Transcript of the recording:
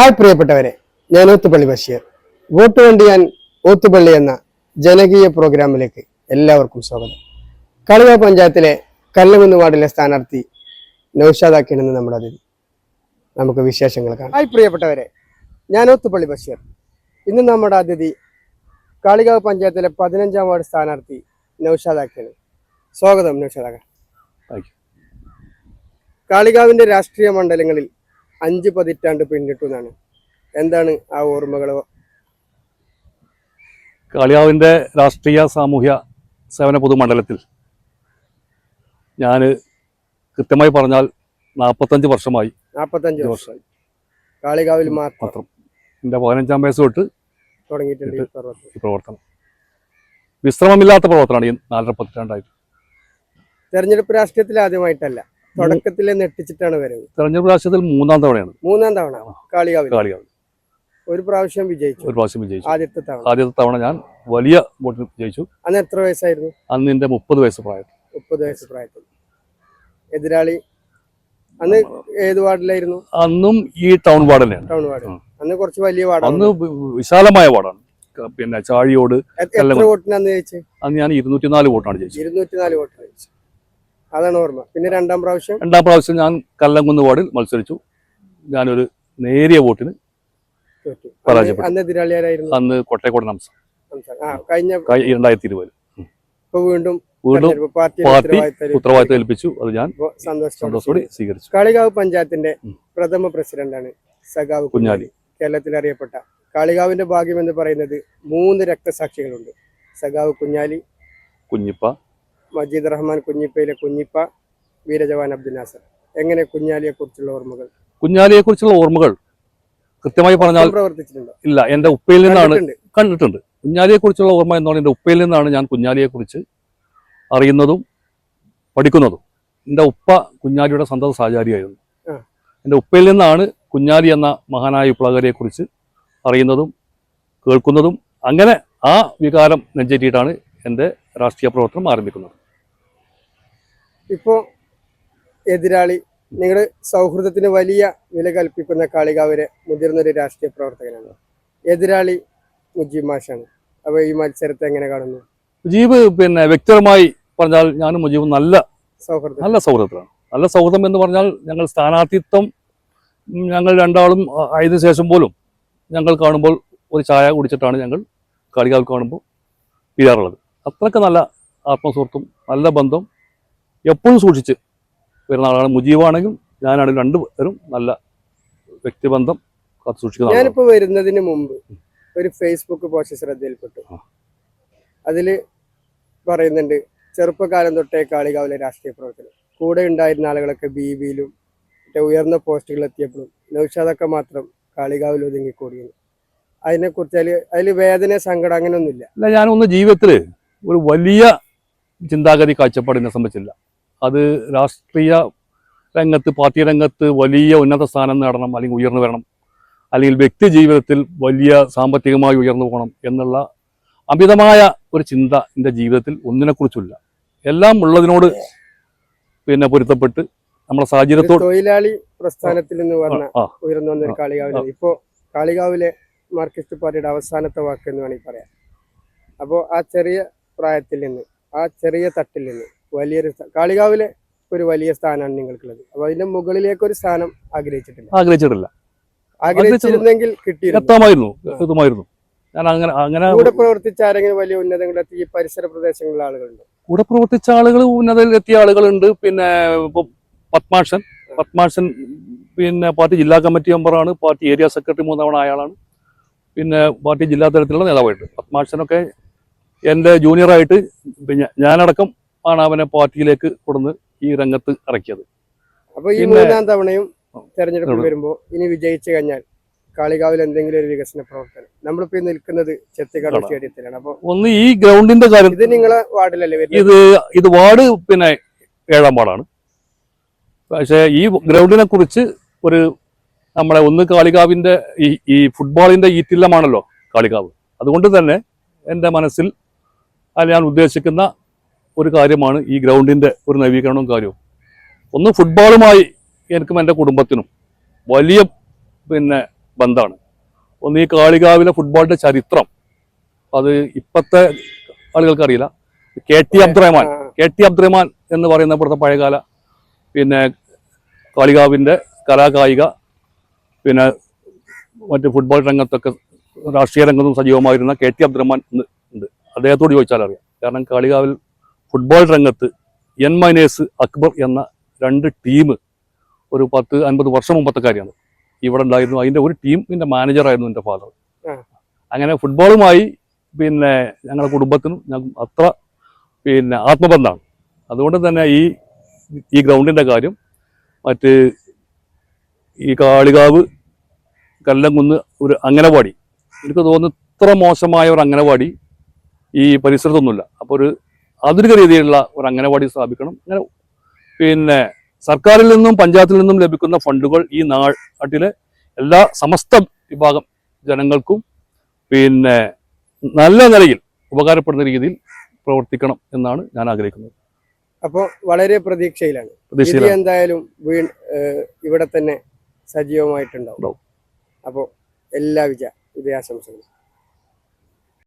Hi പ്രിയപ്പെട്ടവരെ, ഞാൻ ഓത്തുപള്ളി Basheer. Vote വേണ്ടി ഞാൻ ഓത്തുപള്ളി എന്ന ജനകീയ പ്രോഗ്രാമിലേക്ക് എല്ലാവർക്കും സ്വാഗതം. കാളികാവ് പഞ്ചായത്തിലെ കല്ലകുന്ന് വാർഡിലെ സ്ഥാനാർത്ഥി നൗഷാദാക്കിയാണ് നമ്മുടെ അതിഥി. നമുക്ക് വിശേഷങ്ങൾ കാണാം. ഹായ് പ്രിയപ്പെട്ടവരെ, ഞാൻ ഓത്തുപള്ളി ബഷീർ. ഇന്ന് നമ്മുടെ അതിഥി കാളികാവ് പഞ്ചായത്തിലെ 15ാം വാർഡ് സ്ഥാനാർത്ഥി നൗഷാദാക്കിയാണ്. സ്വാഗതം നൗഷാദാക്ക. കാളികാവിന്റെ രാഷ്ട്രീയ മണ്ഡലങ്ങളിൽ 5 പതിറ്റാണ്ട് പിന്നിട്ടു എന്നാണ്. എന്താണ് ആ ഓർമ്മകളോ? കാളികാവിൻ്റെ രാഷ്ട്രീയ സാമൂഹ്യ സേവന പൊതുമണ്ഡലത്തിൽ ഞാൻ കൃത്യമായി പറഞ്ഞാൽ 45 വർഷമായി. 45 വർഷമായി കാളികാവിൽ മാത്രം. എൻ്റെ 15ാം വയസ്സ് തൊട്ട് തുടങ്ങിയിട്ടുണ്ട് ഈ പ്രവർത്തനം. വിശ്രമമില്ലാത്ത പ്രവർത്തനമാണ് ഈ 4.5 പതിറ്റാണ്ടായിട്ട്. തെരഞ്ഞെടുപ്പ് രാഷ്ട്രീയത്തിൽ ആദ്യമായിട്ടല്ല, തുടക്കത്തിൽ നെട്ടിച്ചിട്ടാണ് വരുന്നത്. തെരഞ്ഞെടുപ്പ് രാഷ്ട്രീയത്തിൽ 3ാം തവണയാണ്. 3ാം തവണ കാളികാവിൽ. ഒരു പ്രാവശ്യം വിജയിച്ചു. ആദ്യത്തെ തവണ ഞാൻ വലിയ വോട്ടിൽ വിജയിച്ചു. അന്ന് എത്ര വയസ്സായിരുന്നു? അന്ന് എൻ്റെ 30 വയസ്സ് പ്രായത്തിൽ. 30 വയസ്സ് പ്രായത്തിൽ. എതിരാളി അന്ന് ഏത് വാർഡിലായിരുന്നു? അന്നും ഈ ടൗൺ വാർഡ് തന്നെയാണ്. Town ward. അന്ന് കുറച്ച് വലിയ വാർഡ്. അന്ന് വിശാലമായ വാർഡാണ്. പിന്നെ ചാഴിയോട്. എത്ര വോട്ടിന് അന്ന് ജയിച്ചു? അന്ന് ഞാൻ 204 വോട്ടാണ് ജയിച്ചത്. 204 വോട്ട് ജയിച്ചു. അതാണ് ഓർമ്മ. പിന്നെ രണ്ടാം പ്രാവശ്യം ഞാൻ കല്ലംകുന്ന് വാർഡിൽ മത്സരിച്ചു. ഞാനൊരു നേരിയ വോട്ടിന് പരാജയപ്പെട്ടു. അന്ന് എതിരാളി ആരായിരുന്നു? അന്ന് കോട്ടയക്കോട് നംസ. 2020 വീണ്ടും പാർട്ടി ഉത്തരവാദിത്തം ഏൽപ്പിച്ചു. അത് ഞാൻ സന്തോഷത്തോടെ സ്വീകരിച്ചു. കാളികാവ് പഞ്ചായത്തിന്റെ പ്രഥമ പ്രസിഡന്റാണ് സഖാവ് കുഞ്ഞാലി. കേരളത്തിൽ അറിയപ്പെട്ട കാളികാവിന്റെ ഭാഗ്യം എന്ന് പറയുന്നത് 3 രക്തസാക്ഷികളുണ്ട്. സഖാവ് കുഞ്ഞാലി, കുഞ്ഞിപ്പ, മജീദ് റഹ്മാൻ കുഞ്ഞിപ്പയിലെ കുഞ്ഞിപ്പ, വീരജവാൻ അബ്ദുൽ നാസർ. എങ്ങനെ കുഞ്ഞാലിയെ കുറിച്ചുള്ള ഓർമ്മകൾ? കുഞ്ഞാലിയെ കുറിച്ചുള്ള ഓർമ്മകൾ കൃത്യമായി പറഞ്ഞാൽ പ്രവർത്തിച്ചിട്ടുണ്ടോ? ഇല്ല, എൻ്റെ ഉപ്പയിൽ നിന്നാണ് കണ്ടിട്ടുണ്ട്. കുഞ്ഞാലിയെ കുറിച്ചുള്ള ഓർമ്മ എന്ന് പറഞ്ഞാൽ എൻ്റെ ഉപ്പയിൽ നിന്നാണ് ഞാൻ കുഞ്ഞാലിയെ കുറിച്ച് അറിയുന്നതും പഠിക്കുന്നതും. എൻ്റെ ഉപ്പ കുഞ്ഞാലിയുടെ സന്തത സഹചാരിയായിരുന്നു. എൻ്റെ ഉപ്പയിൽ നിന്നാണ് കുഞ്ഞാലി എന്ന മഹാനായ വിപ്ലവകാരിയെ കുറിച്ച് അറിയുന്നതും കേൾക്കുന്നതും. അങ്ങനെ ആ വികാരം നെഞ്ചേറ്റിയിട്ടാണ് എൻ്റെ രാഷ്ട്രീയ പ്രവർത്തനം ആരംഭിക്കുന്നത്. ഇപ്പോൾ എതിരാളി നിങ്ങളുടെ സൗഹൃദത്തിന് വലിയ വില കൽപ്പിക്കുന്ന കാളികാവിലെ മുതിർന്നൊരു രാഷ്ട്രീയ പ്രവർത്തകനാണ്. എതിരാളി മുജീബ് മാഷാണ്. അപ്പോൾ ഈ മത്സരത്തെ എങ്ങനെ കാണുന്നു? മുജീബ് പിന്നെ വ്യക്തിപരമായി പറഞ്ഞാൽ ഞാനും മുജീബും നല്ല സൗഹൃദത്തിലാണ്. നല്ല സൗഹൃദം എന്ന് പറഞ്ഞാൽ ഞങ്ങൾ സ്ഥാനാർത്ഥിത്വം ഞങ്ങൾ രണ്ടാളും ആയതിനു ശേഷം പോലും ഞങ്ങൾ കാണുമ്പോൾ ഒരു ചായ കുടിച്ചിട്ടാണ് ഞങ്ങൾ കാളികാവിൽ കാണുമ്പോൾ പിരിയാറുള്ളത്. അത്രയ്ക്ക് നല്ല ആത്മസുഹൃത്തും നല്ല ബന്ധം എപ്പോഴും സൂക്ഷിച്ച് വരുന്ന ആളാണ്. മുജീബാണെങ്കിലും ഞാനാണെങ്കിലും രണ്ടുപേരും നല്ല വ്യക്തിബന്ധം കാത്തു സൂക്ഷിക്കുന്ന. ഞാനിപ്പോൾ വരുന്നതിന് മുമ്പ് ഒരു ഫേസ്ബുക്ക് പോസ്റ്റ് ശ്രദ്ധയിൽപ്പെട്ടു. അതിൽ പറയുന്നുണ്ട്, ചെറുപ്പകാലം തൊട്ടേ കാളികാവിലെ രാഷ്ട്രീയ പ്രവർത്തനം, കൂടെ ഉണ്ടായിരുന്ന ആളുകളൊക്കെ ബിയിലും മറ്റേ ഉയർന്ന പോസ്റ്റുകൾ എത്തിയപ്പോഴും നൗഷാദൊക്കെ മാത്രം കാളികാവിൽ ഒതുങ്ങിക്കൂടിയാണ്. അതിനെക്കുറിച്ച് അതിൽ വേദന, സങ്കടം അങ്ങനെയൊന്നുമില്ല. അല്ല, ഞാനൊന്ന് ജീവിതത്തിൽ ഒരു വലിയ ചിന്താഗതി കാഴ്ചപ്പാടിനെ സംബന്ധിച്ചില്ല. അത് രാഷ്ട്രീയ രംഗത്ത്, പാർട്ടി രംഗത്ത് വലിയ ഉന്നത സ്ഥാനം നേടണം, അല്ലെങ്കിൽ ഉയർന്നു വരണം, അല്ലെങ്കിൽ വ്യക്തി ജീവിതത്തിൽ വലിയ സാമ്പത്തികമായി ഉയർന്നു പോകണം എന്നുള്ള അമിതമായ ഒരു ചിന്ത എൻ്റെ ജീവിതത്തിൽ ഒന്നിനെക്കുറിച്ചില്ല. എല്ലാം ഉള്ളതിനോട് പിന്നെ പൊരുത്തപ്പെട്ട് നമ്മുടെ സാഹചര്യത്തോട്. തൊഴിലാളി പ്രസ്ഥാനത്തിൽ നിന്ന് ഉയർന്നു വന്ന കാളികാവിലെ ഇപ്പോൾ കാളികാവിലെ മാർക്സിസ്റ്റ് പാർട്ടിയുടെ അവസാനത്തെ വാക്ക് എന്ന് വേണമെങ്കിൽ പറയാം. അപ്പോൾ ആ ചെറിയ പ്രായത്തിൽ നിന്ന്, ആ ചെറിയ തട്ടിൽ നിന്ന് വലിയൊരു കാളികാവിലെ ഒരു വലിയ സ്ഥാനമാണ് നിങ്ങൾക്കുള്ളത്. അപ്പോൾ അതിന്റെ മുകളിലേക്ക് ഒരു സ്ഥാനം ആഗ്രഹിച്ചിട്ടില്ല. ആഗ്രഹിച്ചിരുന്നെങ്കിൽ കിട്ടിയിരുന്നു. ഞാൻ അങ്ങനെ കൂടെ പ്രവർത്തിച്ച ആരെങ്കിലും വലിയ ഉന്നതങ്ങളിലെത്തി ഈ പരിസര പ്രദേശങ്ങളിലെ ആളുകളുണ്ട്? കൂടെ പ്രവർത്തിച്ച ആളുകൾ, ഉന്നതയിലെത്തിയ ആളുകളുണ്ട്. പിന്നെ ഇപ്പോൾ പത്മാഷൻ പിന്നെ പാർട്ടി ജില്ലാ കമ്മിറ്റി മെമ്പറാണ്, പാർട്ടി ഏരിയ സെക്രട്ടറി 3 തവണ ആളാണ്, പിന്നെ പാർട്ടി ജില്ലാ തലത്തിലുള്ള നേതാവായിട്ട്. പത്മാഷനൊക്കെ എൻ്റെ ജൂനിയറായിട്ട് പിന്നെ ഞാനടക്കം ആണ് അവനെ പാർട്ടിയിലേക്ക് കൊടുന്ന് ഈ രംഗത്ത് ഇറക്കിയത്. അപ്പോൾ ഈ 3ാം തവണയും തെരഞ്ഞെടുപ്പ് വരുമ്പോൾ ഇനി വിജയിച്ചു കഴിഞ്ഞാൽ കാളികാവിൽ എന്തെങ്കിലും ഒരു വികസന പ്രവർത്തനം? നമ്മളിപ്പോൾ നിൽക്കുന്നത് ചെത്തിക്കാട് സ്റ്റേഡിയത്തിലാണ്. അപ്പോൾ ഒന്ന് ഈ ഗ്രൗണ്ടിന്റെ കാര്യം, ഇത് നിങ്ങളെ വാർഡിലല്ലേ? ഇത് വാർഡ് പിന്നെ 7ാം വാർഡാണ്. പക്ഷേ ഈ ഗ്രൗണ്ടിനെ കുറിച്ച് നമ്മളെ കാളികാവിന്റെ ഈ ഫുട്ബോളിന്റെ ഈറ്റില്ലമാണല്ലോ കാളികാവ്. അതുകൊണ്ട് തന്നെ എൻ്റെ മനസ്സിൽ ഞാൻ ഉദ്ദേശിക്കുന്ന ഒരു കാര്യമാണ് ഈ ഗ്രൗണ്ടിന്റെ ഒരു നവീകരണവും കാര്യവും. ഒന്ന്, ഫുട്ബോളുമായി എനിക്കും എൻ്റെ കുടുംബത്തിനും വലിയ ബന്ധമാണ്. ഒന്ന് ഈ കാളികാവിലെ ഫുട്ബോളിന്റെ ചരിത്രം അത് ഇപ്പോഴത്തെ ആളുകൾക്ക് അറിയില്ല. KT അബ്ദുറഹ്മാൻ എന്ന് പറയുന്ന ഇവിടുത്തെ പഴയകാല പിന്നെ കാളികാവിന്റെ കലാകായിക പിന്നെ മറ്റ് ഫുട്ബോൾ രംഗത്തൊക്കെ രാഷ്ട്രീയ രംഗത്തും സജീവമായിരുന്ന KT അബ്ദുറഹ്മാൻ ഉണ്ട്. അദ്ദേഹത്തോട് ചോദിച്ചാൽ അറിയാം. കാരണം കാളികാവിൽ ഫുട്ബോൾ രംഗത്ത് N- അക്ബർ എന്ന 2 ടീം ഒരു 10-50 വർഷം മുമ്പത്തെ കാര്യമാണ് ഇവിടെ ഉണ്ടായിരുന്നു. അതിന്റെ ഒരു ടീമിന്റെ മാനേജറായിരുന്നു എൻ്റെ ഫാദർ. അങ്ങനെ ഫുട്ബോളുമായി പിന്നെ ഞങ്ങളുടെ കുടുംബത്തിനും അത്ര പിന്നെ ആത്മബന്ധമാണ്. അതുകൊണ്ട് തന്നെ ഈ ഗ്രൗണ്ടിന്റെ കാര്യം മറ്റ് ഈ കാളികാവ് കല്ലംകുന്ന് ഒരു അംഗനവാടി എനിക്ക് തോന്നുന്നു ഇത്ര മോശമായ ഒരു അംഗനവാടി ഈ പരിസരത്തൊന്നുമില്ല. അപ്പോൾ ഒരു ആധുനിക രീതിയിലുള്ള ഒരു അംഗനവാടി സ്ഥാപിക്കണം. അങ്ങനെ പിന്നെ സർക്കാരിൽ നിന്നും പഞ്ചായത്തിൽ നിന്നും ലഭിക്കുന്ന ഫണ്ടുകൾ ഈ നാട്ടിലെ എല്ലാ സമസ്ത വിഭാഗം ജനങ്ങൾക്കും പിന്നെ നല്ല നിലയിൽ ഉപകാരപ്പെടുന്ന രീതിയിൽ പ്രവർത്തിക്കണം എന്നാണ് ഞാൻ ആഗ്രഹിക്കുന്നത്. അപ്പോൾ വളരെ പ്രതീക്ഷയിലാണ്. എന്തായാലും ഇവിടെ തന്നെ സജീവമായിട്ടുണ്ടാവും. അപ്പോൾ എല്ലാ വിജയാശംസകളും.